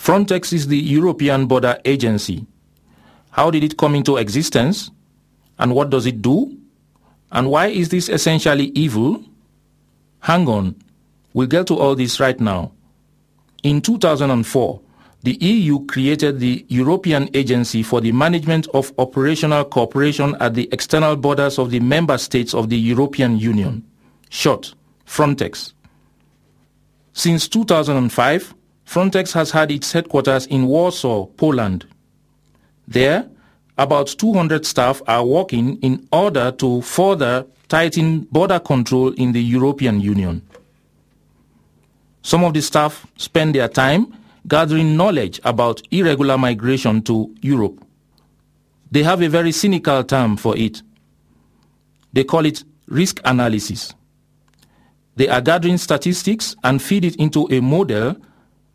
Frontex is the European Border Agency. How did it come into existence? And what does it do? And why is this essentially evil? Hang on, we'll get to all this right now. In 2004, the EU created the European Agency for the Management of Operational Cooperation at the External Borders of the Member States of the European Union, short, Frontex. Since 2005, Frontex has had its headquarters in Warsaw, Poland. There, about 200 staff are working in order to further tighten border control in the European Union. Some of the staff spend their time gathering knowledge about irregular migration to Europe. They have a very cynical term for it. They call it risk analysis. They are gathering statistics and feed it into a model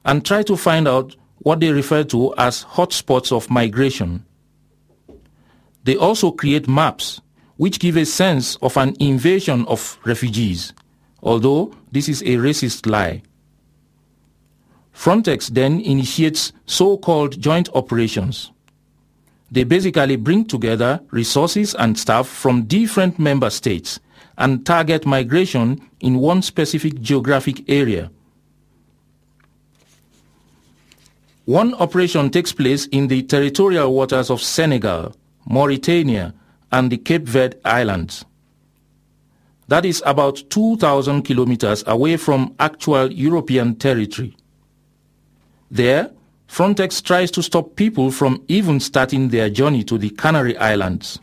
and try to find out what they refer to as hotspots of migration. They also create maps which give a sense of an invasion of refugees, although this is a racist lie. Frontex then initiates so-called joint operations. They basically bring together resources and staff from different member states and target migration in one specific geographic area. One operation takes place in the territorial waters of Senegal, Mauritania, and the Cape Verde Islands. That is about 2,000 kilometers away from actual European territory. There, Frontex tries to stop people from even starting their journey to the Canary Islands.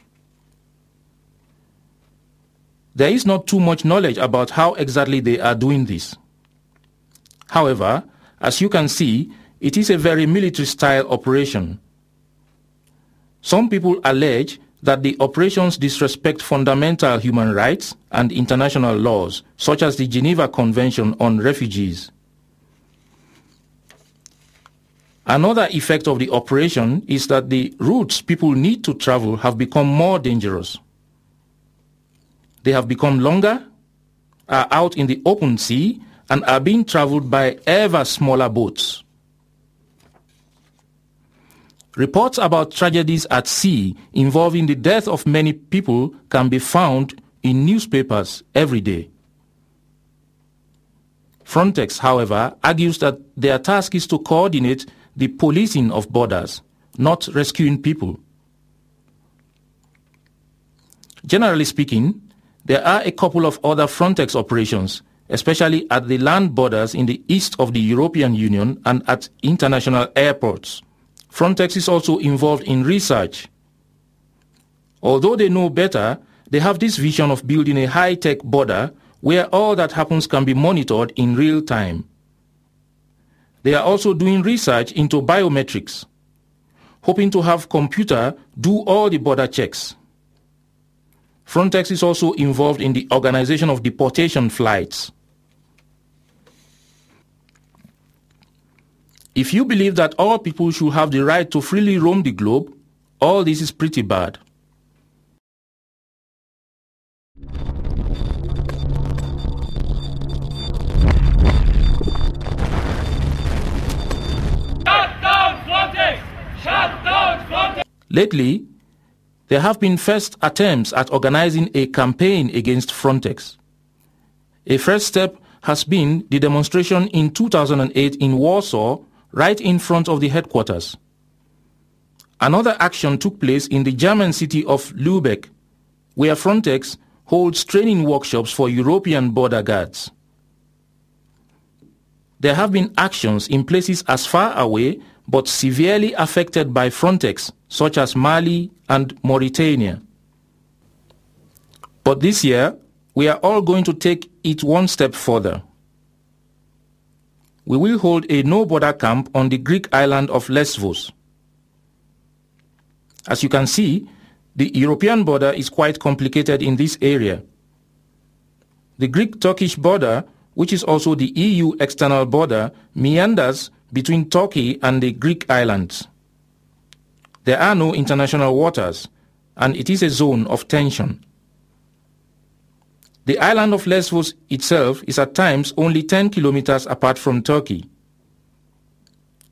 There is not too much knowledge about how exactly they are doing this. However, as you can see, it is a very military-style operation. Some people allege that the operations disrespect fundamental human rights and international laws, such as the Geneva Convention on Refugees. Another effect of the operation is that the routes people need to travel have become more dangerous. They have become longer, are out in the open sea, and are being traveled by ever smaller boats. Reports about tragedies at sea involving the death of many people can be found in newspapers every day. Frontex, however, argues that their task is to coordinate the policing of borders, not rescuing people. Generally speaking, there are a couple of other Frontex operations, especially at the land borders in the east of the European Union and at international airports. Frontex is also involved in research. Although they know better, they have this vision of building a high-tech border where all that happens can be monitored in real time. They are also doing research into biometrics, hoping to have computer do all the border checks. Frontex is also involved in the organization of deportation flights. If you believe that all people should have the right to freely roam the globe, all this is pretty bad. Shut down Frontex! Shut down Frontex! Lately, there have been first attempts at organizing a campaign against Frontex. A first step has been the demonstration in 2008 in Warsaw, right in front of the headquarters. Another action took place in the German city of Lübeck, where Frontex holds training workshops for European border guards. There have been actions in places as far away but severely affected by Frontex, such as Mali and Mauritania. But this year, we are all going to take it one step further. We will hold a no-border camp on the Greek island of Lesvos. As you can see, the European border is quite complicated in this area. The Greek-Turkish border, which is also the EU external border, meanders between Turkey and the Greek islands. There are no international waters, and it is a zone of tension. The island of Lesvos itself is at times only 10 kilometers apart from Turkey.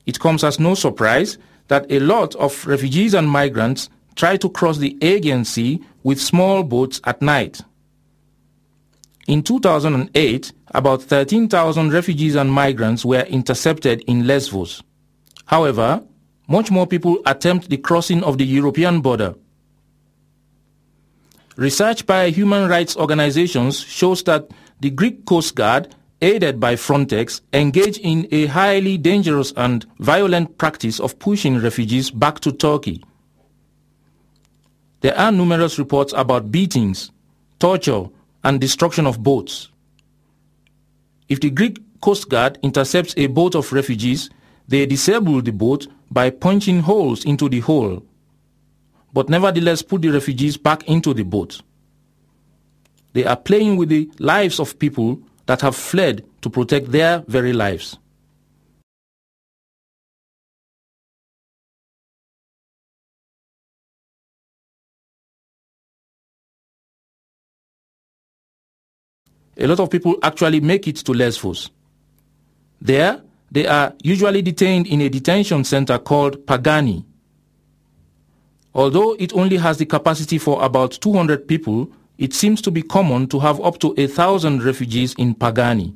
it comes as no surprise that a lot of refugees and migrants try to cross the Aegean Sea with small boats at night. In 2008, about 13,000 refugees and migrants were intercepted in Lesvos. However, much more people attempt the crossing of the European border. Research by human rights organizations shows that the Greek Coast Guard, aided by Frontex, engage in a highly dangerous and violent practice of pushing refugees back to Turkey. There are numerous reports about beatings, torture, and destruction of boats. If the Greek Coast Guard intercepts a boat of refugees, they disable the boat by punching holes into the hull, but nevertheless put the refugees back into the boat. They are playing with the lives of people that have fled to protect their very lives. A lot of people actually make it to Lesvos. There, they are usually detained in a detention center called Pagani. Although it only has the capacity for about 200 people, it seems to be common to have up to 1,000 refugees in Pagani.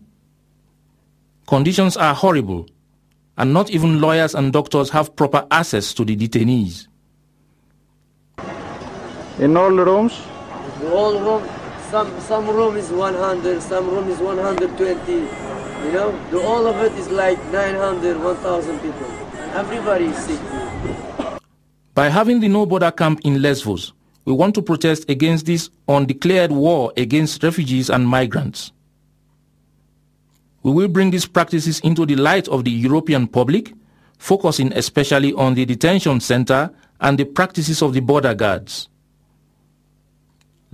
Conditions are horrible, and not even lawyers and doctors have proper access to the detainees. In all rooms? All rooms. Some room is 100, some room is 120, you know? All of it is like 900, 1,000 people. Everybody is sick. By having the No Border camp in Lesvos, we want to protest against this undeclared war against refugees and migrants. We will bring these practices into the light of the European public, focusing especially on the detention center and the practices of the border guards.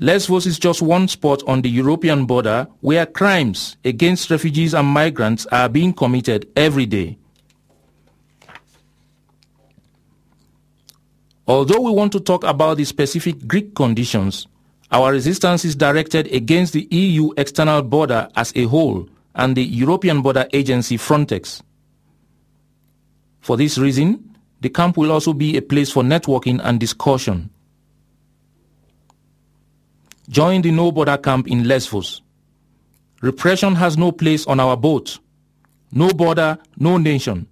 Lesvos is just one spot on the European border where crimes against refugees and migrants are being committed every day. Although we want to talk about the specific Greek conditions, our resistance is directed against the EU external border as a whole and the European Border Agency Frontex. For this reason, the camp will also be a place for networking and discussion. Join the No Border camp in Lesvos. Repression has no place on our boat. No border, no nation.